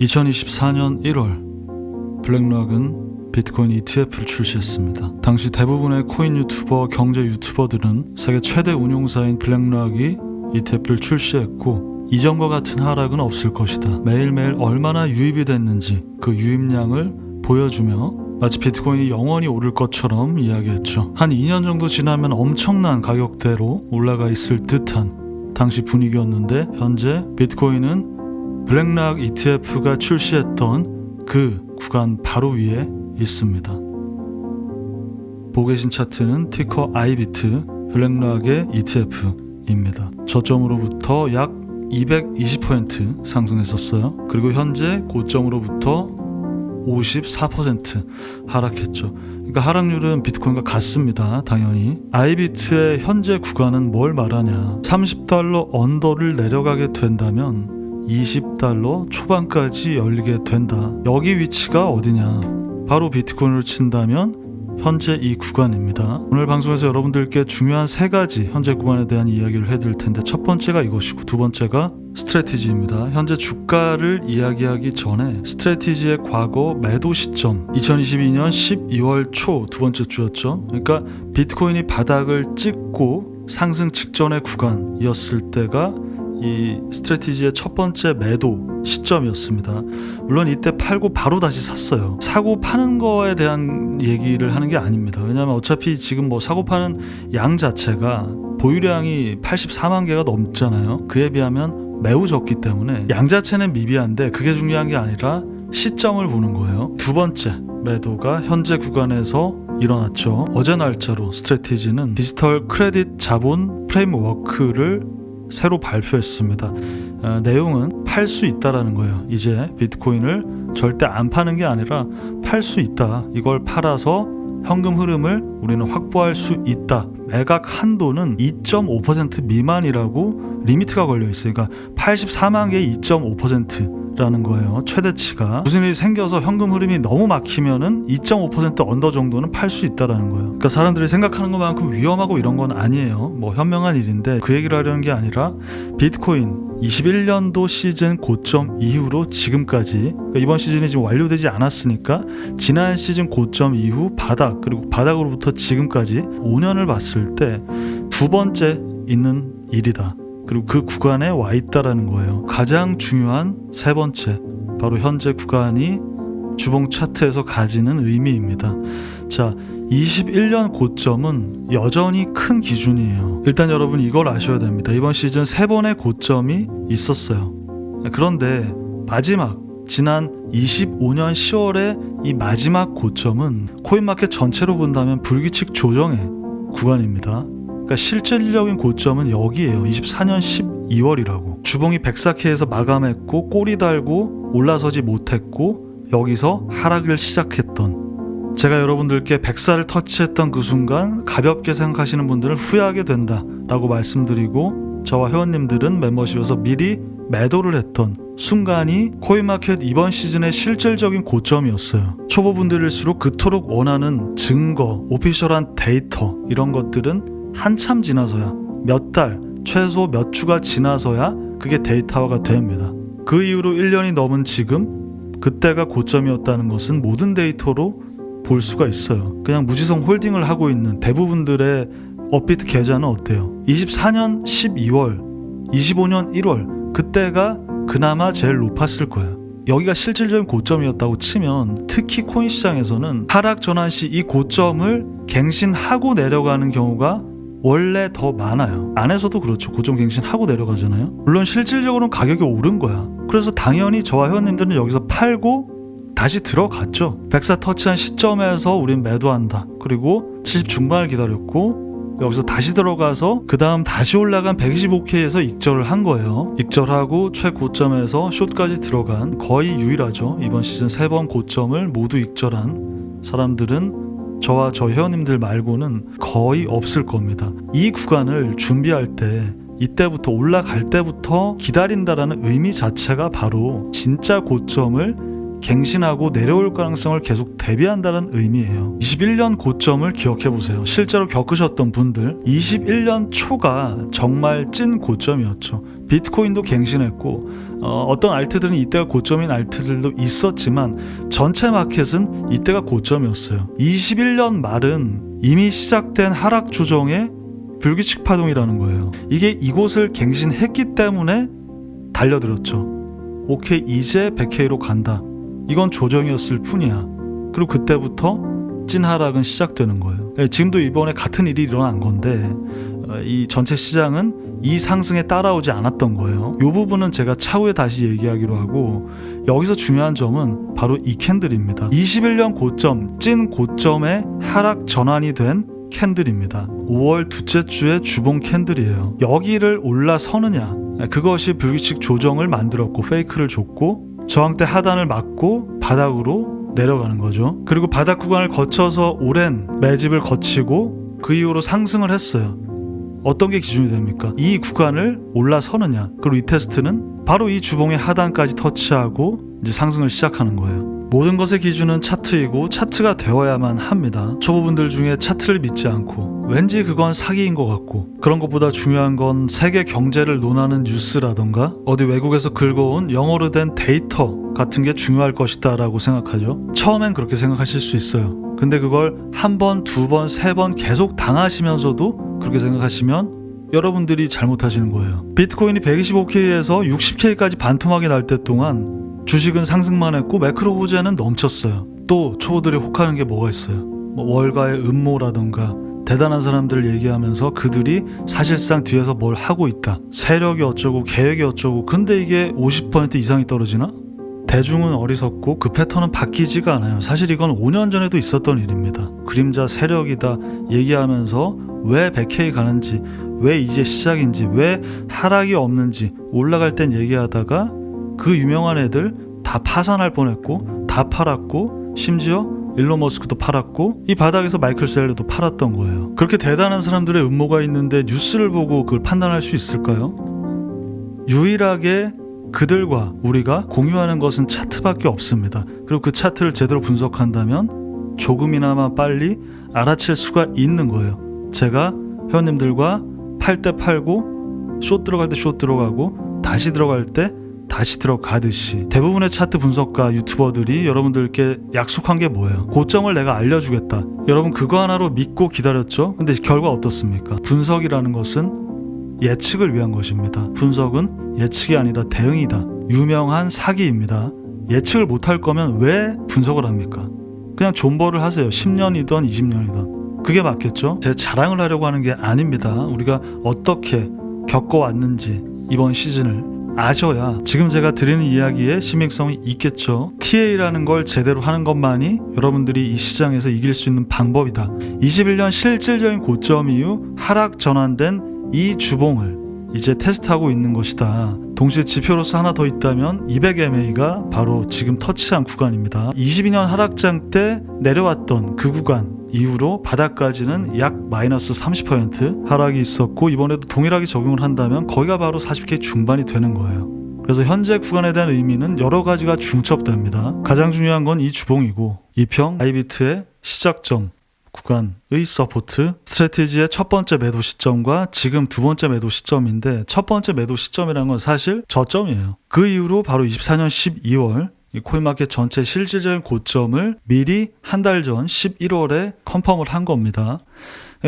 2024년 1월 블랙락은 비트코인 ETF를 출시했습니다. 당시 대부분의 코인 유튜버, 경제 유튜버들은 세계 최대 운용사인 블랙락이 ETF를 출시했고 이전과 같은 하락은 없을 것이다. 매일매일 얼마나 유입이 됐는지 그 유입량을 보여주며 마치 비트코인이 영원히 오를 것처럼 이야기했죠. 한 2년 정도 지나면 엄청난 가격대로 올라가 있을 듯한 당시 분위기였는데 현재 비트코인은 블랙락 ETF가 출시했던 그 구간 바로 위에 있습니다. 보고 계신 차트는 티커 IBIT 블랙락의 ETF입니다. 저점으로부터 약 220% 상승했었어요. 그리고 현재 고점으로부터 54% 하락했죠. 그러니까 하락률은 비트코인과 같습니다. 당연히. IBIT의 현재 구간은 뭘 말하냐, 30달러 언더를 내려가게 된다면 20달러 초반까지 열리게 된다. 여기 위치가 어디냐, 바로 비트코인으로 친다면 현재 이 구간입니다. 오늘 방송에서 여러분들께 중요한 세 가지 현재 구간에 대한 이야기를 해드릴 텐데, 첫 번째가 이것이고 두 번째가 스트래티지입니다. 현재 주가를 이야기하기 전에 스트래티지의 과거 매도 시점 2022년 12월 초 두 번째 주였죠. 그러니까 비트코인이 바닥을 찍고 상승 직전의 구간이었을 때가 이 스트래티지의 첫 번째 매도 시점이었습니다. 물론 이때 팔고 바로 다시 샀어요. 사고 파는 거에 대한 얘기를 하는 게 아닙니다. 왜냐하면 어차피 지금 뭐 사고 파는 양 자체가 보유량이 84만 개가 넘잖아요. 그에 비하면 매우 적기 때문에 양 자체는 미비한데 그게 중요한 게 아니라 시점을 보는 거예요. 두 번째 매도가 현재 구간에서 일어났죠. 어제 날짜로 스트래티지는 디지털 크레딧 자본 프레임워크를 새로 발표했습니다. 내용은 팔 수 있다라는 거예요. 이제 비트코인을 절대 안 파는 게 아니라 팔 수 있다. 이걸 팔아서 현금 흐름을 우리는 확보할 수 있다. 매각 한도는 2.5% 미만이라고 리미트가 걸려 있어요. 그러니까 84만 개의 2.5%라는 거예요. 최대치가. 무슨 일이 생겨서 현금 흐름이 너무 막히면은 2.5% 언더 정도는 팔 수 있다라는 거예요. 그러니까 사람들이 생각하는 것만큼 위험하고 이런 건 아니에요. 뭐 현명한 일인데 그 얘기를 하려는 게 아니라 비트코인 21년도 시즌 고점 이후로 지금까지, 그러니까 이번 시즌이 지금 완료되지 않았으니까 지난 시즌 고점 이후 바닥, 그리고 바닥으로부터 지금까지 5년을 봤을 때 두 번째 있는 일이다. 그리고 그 구간에 와 있다라는 거예요. 가장 중요한 세 번째, 바로 현재 구간이 주봉 차트에서 가지는 의미입니다. 자, 21년 고점은 여전히 큰 기준이에요. 일단 여러분 이걸 아셔야 됩니다. 이번 시즌 3번의 고점이 있었어요. 그런데 마지막 지난 25년 10월의 이 마지막 고점은 코인마켓 전체로 본다면 불규칙 조정의 구간입니다. 그러니까 실질적인 고점은 여기에요. 24년 12월이라고. 주봉이 104K에서 마감했고 꼬리 달고 올라서지 못했고 여기서 하락을 시작했던, 제가 여러분들께 104를 터치했던 그 순간 가볍게 생각하시는 분들은 후회하게 된다라고 말씀드리고, 저와 회원님들은 멤버십에서 미리 매도를 했던 순간이 코인마켓 이번 시즌의 실질적인 고점이었어요. 초보분들일수록 그토록 원하는 증거, 오피셜한 데이터, 이런 것들은 한참 지나서야, 몇 달, 최소 몇 주가 지나서야 그게 데이터화가 됩니다. 그 이후로 1년이 넘은 지금 그때가 고점이었다는 것은 모든 데이터로 볼 수가 있어요. 그냥 무지성 홀딩을 하고 있는 대부분들의 업비트 계좌는 어때요? 24년 12월, 25년 1월 그때가 그나마 제일 높았을 거예요. 여기가 실질적인 고점이었다고 치면 특히 코인 시장에서는 하락 전환 시 이 고점을 갱신하고 내려가는 경우가 원래 더 많아요. 안에서도 그렇죠. 고점 갱신하고 내려가잖아요. 물론 실질적으로는 가격이 오른 거야. 그래서 당연히 저와 회원님들은 여기서 팔고 다시 들어갔죠. 104 터치한 시점에서 우린 매도한다. 그리고 70 중반을 기다렸고 여기서 다시 들어가서 그 다음 다시 올라간 125K에서 익절을 한 거예요. 익절하고 최고점에서 숏까지 들어간, 거의 유일하죠. 이번 시즌 3번 고점을 모두 익절한 사람들은 저와 저 회원님들 말고는 거의 없을 겁니다. 이 구간을 준비할 때, 이때부터 올라갈 때부터 기다린다라는 의미 자체가 바로 진짜 고점을 갱신하고 내려올 가능성을 계속 대비한다는 의미예요. 21년 고점을 기억해보세요. 실제로 겪으셨던 분들 21년 초가 정말 찐 고점이었죠. 비트코인도 갱신했고 어떤 알트들은 이때가 고점인 알트들도 있었지만 전체 마켓은 이때가 고점이었어요. 21년 말은 이미 시작된 하락 조정의 불규칙 파동이라는 거예요. 이게 이곳을 갱신했기 때문에 달려들었죠. 오케이, 이제 100K로 간다. 이건 조정이었을 뿐이야. 그리고 그때부터 찐 하락은 시작되는 거예요. 지금도 이번에 같은 일이 일어난 건데 이 전체 시장은 이 상승에 따라오지 않았던 거예요. 이 부분은 제가 차후에 다시 얘기하기로 하고, 여기서 중요한 점은 바로 이 캔들입니다. 21년 고점, 찐 고점의 하락 전환이 된 캔들입니다. 5월 둘째 주의 주봉 캔들이에요. 여기를 올라서느냐, 그것이 불규칙 조정을 만들었고 페이크를 줬고 저항대 하단을 막고 바닥으로 내려가는 거죠. 그리고 바닥 구간을 거쳐서 오랜 매집을 거치고 그 이후로 상승을 했어요. 어떤 게 기준이 됩니까? 이 구간을 올라서느냐, 그리고 이 테스트는 바로 이 주봉의 하단까지 터치하고 이제 상승을 시작하는 거예요. 모든 것의 기준은 차트이고 차트가 되어야만 합니다. 초보분들 중에 차트를 믿지 않고 왠지 그건 사기인 것 같고, 그런 것보다 중요한 건 세계 경제를 논하는 뉴스라던가 어디 외국에서 긁어온 영어로 된 데이터 같은 게 중요할 것이다 라고 생각하죠. 처음엔 그렇게 생각하실 수 있어요. 근데 그걸 한 번, 두 번, 세 번 계속 당하시면서도 그렇게 생각하시면 여러분들이 잘못하시는 거예요. 비트코인이 125K에서 60K까지 반토막이 날 때 동안 주식은 상승만 했고 매크로 호재는 넘쳤어요. 또 초보들이 혹하는 게 뭐가 있어요? 월가의 음모라던가 대단한 사람들 얘기하면서 그들이 사실상 뒤에서 뭘 하고 있다, 세력이 어쩌고 계획이 어쩌고. 근데 이게 50% 이상이 떨어지나? 대중은 어리석고 그 패턴은 바뀌지가 않아요. 사실 이건 5년 전에도 있었던 일입니다. 그림자 세력이다 얘기하면서 왜 100K 가는지, 왜 이제 시작인지, 왜 하락이 없는지 올라갈 땐 얘기하다가 그 유명한 애들 다 파산할 뻔했고 다 팔았고, 심지어 일론 머스크도 팔았고 이 바닥에서 마이클 셀러도 팔았던 거예요. 그렇게 대단한 사람들의 음모가 있는데 뉴스를 보고 그걸 판단할 수 있을까요? 유일하게 그들과 우리가 공유하는 것은 차트밖에 없습니다. 그리고 그 차트를 제대로 분석한다면 조금이나마 빨리 알아챌 수가 있는 거예요. 제가 회원님들과 팔 때 팔고 숏 들어갈 때 숏 들어가고 다시 들어갈 때 다시 들어가듯이 대부분의 차트 분석가 유튜버들이 여러분들께 약속한 게 뭐예요? 고점을 내가 알려주겠다. 여러분 그거 하나로 믿고 기다렸죠? 근데 결과 어떻습니까? 분석이라는 것은 예측을 위한 것입니다. 분석은 예측이 아니다, 대응이다. 유명한 사기입니다. 예측을 못할 거면 왜 분석을 합니까? 그냥 존버를 하세요. 10년이든 20년이든. 그게 맞겠죠? 제 자랑을 하려고 하는 게 아닙니다. 우리가 어떻게 겪어왔는지 이번 시즌을 아셔야 지금 제가 드리는 이야기에 신빙성이 있겠죠. TA라는 걸 제대로 하는 것만이 여러분들이 이 시장에서 이길 수 있는 방법이다. 21년 실질적인 고점 이후 하락 전환된 이 주봉을 이제 테스트하고 있는 것이다. 동시에 지표로서 하나 더 있다면 200MA가 바로 지금 터치한 구간입니다. 22년 하락장 때 내려왔던 그 구간 이후로 바닥까지는 약 마이너스 30% 하락이 있었고, 이번에도 동일하게 적용을 한다면 거기가 바로 40K 중반이 되는 거예요. 그래서 현재 구간에 대한 의미는 여러 가지가 중첩됩니다. 가장 중요한 건 이 주봉이고, 이평 아이비트의 시작점 구간의 서포트, 스트래티지의 첫 번째 매도 시점과 지금 두 번째 매도 시점인데, 첫 번째 매도 시점이라는 건 사실 저점이에요. 그 이후로 바로 24년 12월 이 코인마켓 전체 실질적인 고점을 미리 한 달 전 11월에 컨펌을 한 겁니다.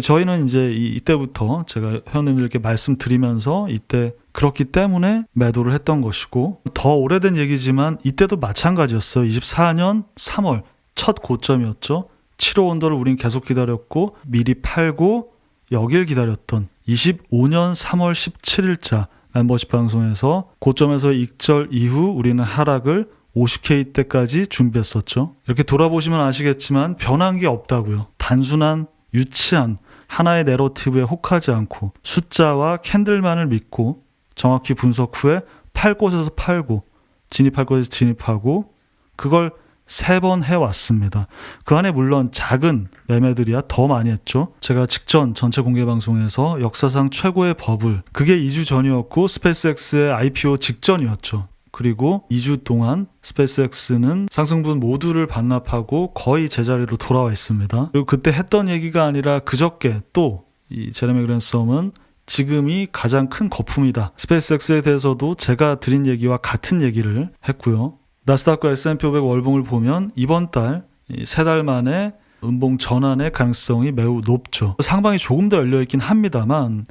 저희는 이제 이때부터 제가 회원님들께 말씀드리면서 이때 그렇기 때문에 매도를 했던 것이고, 더 오래된 얘기지만 이때도 마찬가지였어요. 24년 3월 첫 고점이었죠. 7호 언더를 우린 계속 기다렸고 미리 팔고 여길 기다렸던 25년 3월 17일자 멤버십 방송에서 고점에서 익절 이후 우리는 하락을 50K 때까지 준비했었죠. 이렇게 돌아보시면 아시겠지만 변한 게 없다고요. 단순한 유치한 하나의 내러티브에 혹하지 않고 숫자와 캔들만을 믿고 정확히 분석 후에 팔 곳에서 팔고 진입할 곳에서 진입하고 그걸 3번 해왔습니다. 그 안에 물론 작은 매매들이야 더 많이 했죠. 제가 직전 전체 공개 방송에서 역사상 최고의 버블, 그게 2주 전이었고 스페이스X의 IPO 직전이었죠. 그리고 2주 동안 스페이스X는 상승분 모두를 반납하고 거의 제자리로 돌아와 있습니다. 그리고 그때 했던 얘기가 아니라 그저께 또 이 제레미 그랜섬은 지금이 가장 큰 거품이다. 스페이스X에 대해서도 제가 드린 얘기와 같은 얘기를 했고요. 나스닥과 S&P 500 월봉을 보면 이번 달 3달 만에 음봉 전환의 가능성이 매우 높죠. 상방이 조금 더 열려있긴 합니다만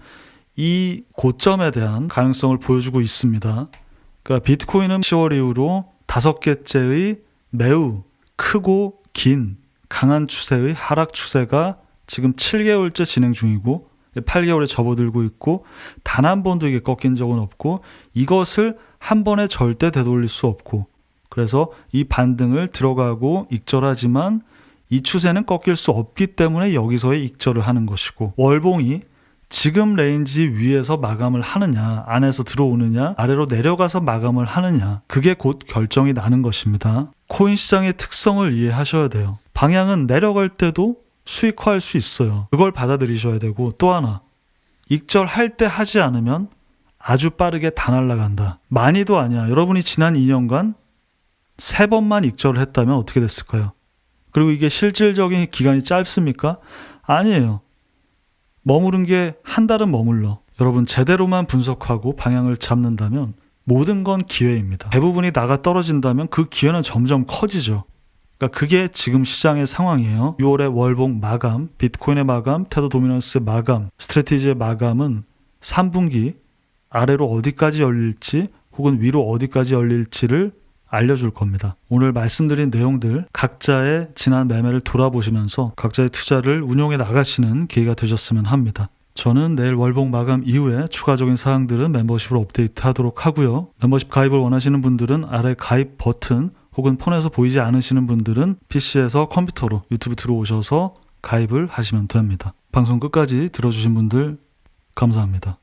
이 고점에 대한 가능성을 보여주고 있습니다. 그러니까 비트코인은 10월 이후로 5개째의 매우 크고 긴 강한 추세의 하락 추세가 지금 7개월째 진행 중이고 8개월에 접어들고 있고 단 한 번도 이게 꺾인 적은 없고 이것을 한 번에 절대 되돌릴 수 없고 그래서 이 반등을 들어가고 익절하지만 이 추세는 꺾일 수 없기 때문에 여기서의 익절을 하는 것이고 월봉이 지금 레인지 위에서 마감을 하느냐 안에서 들어오느냐 아래로 내려가서 마감을 하느냐 그게 곧 결정이 나는 것입니다. 코인 시장의 특성을 이해하셔야 돼요. 방향은 내려갈 때도 수익화할 수 있어요. 그걸 받아들이셔야 되고 또 하나 익절할 때 하지 않으면 아주 빠르게 다 날아간다. 많이도 아니야. 여러분이 지난 2년간 3번만 익절을 했다면 어떻게 됐을까요? 그리고 이게 실질적인 기간이 짧습니까? 아니에요. 머무른 게 한 달은 머물러. 여러분 제대로만 분석하고 방향을 잡는다면 모든 건 기회입니다. 대부분이 나가 떨어진다면 그 기회는 점점 커지죠. 그러니까 그게 지금 시장의 상황이에요. 6월의 월봉 마감, 비트코인의 마감, 테더 도미넌스의 마감, 스트래티지의 마감은 3분기 아래로 어디까지 열릴지 혹은 위로 어디까지 열릴지를 알려줄 겁니다. 오늘 말씀드린 내용들 각자의 지난 매매를 돌아보시면서 각자의 투자를 운용해 나가시는 기회가 되셨으면 합니다. 저는 내일 월봉 마감 이후에 추가적인 사항들은 멤버십으로 업데이트하도록 하고요. 멤버십 가입을 원하시는 분들은 아래 가입 버튼 혹은 폰에서 보이지 않으시는 분들은 PC에서 컴퓨터로 유튜브 들어오셔서 가입을 하시면 됩니다. 방송 끝까지 들어주신 분들 감사합니다.